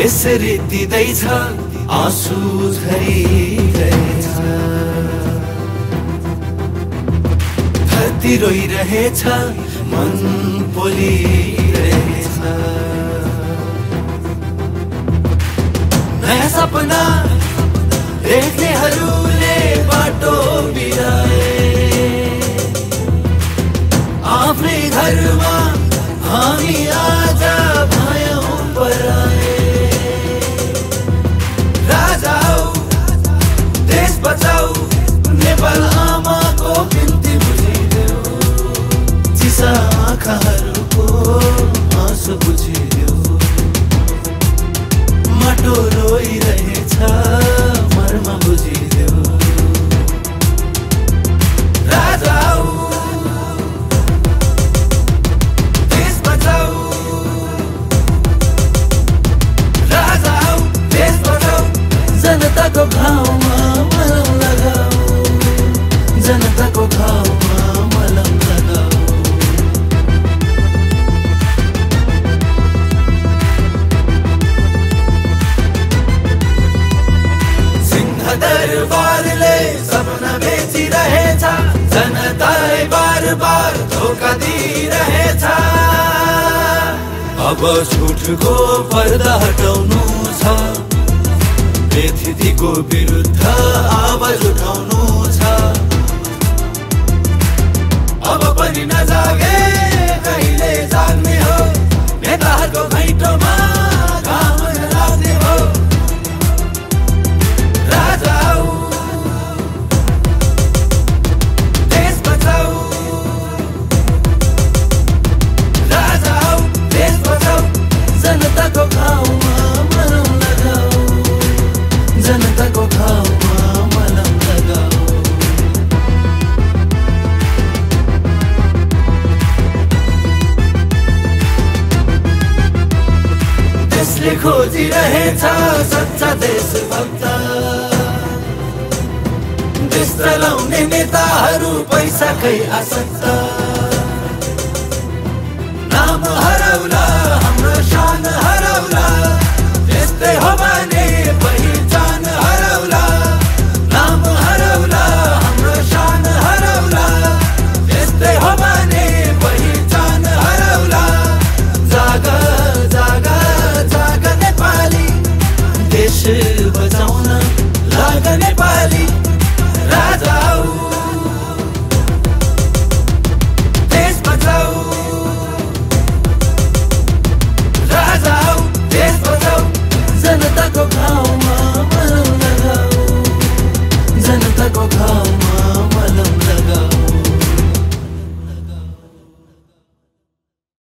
यसरी दिँदैछ आँसु झरिरहेछ धरती रोइरहेछ मन पोलिरहेछ नयाँ सपना देख्नेहरूले बाटो बिराए आफ्नै घरमा हामी आज भयौं पराए राजा देश बचाऊ नेपाल आमाको बिन्ती बुझिदेऊ चिसा आँखाहरूको आँसु बुझिदेऊ माटो रोइरहेछ मर्म बुझिदेऊ राजा देश बचाऊ राजा देश बचाऊ जनताको घाउमा मलम लगाऊ जनताको घाउमा मलम लगाऊ दरबारले सपना बेचिरहेछ जनतालाई बार बार धोका दिइरहेछ अब झुठको पर्दा हटाउनु छ बेथितिको विरुद्ध आवाज उठाउनु छ अब पनि नजागे कहिले जाग्ने हो नेताहरूको घैँटोमा घाम लाग्ने हो जनताको घाउमा मलम लगाऊ जनताको घाउमा मलम लगाऊ देशले खोजिरहेछ सच्चा देशभक्त देश चलाउने नेताहरू पैसाकै आसक्त नाम हराउला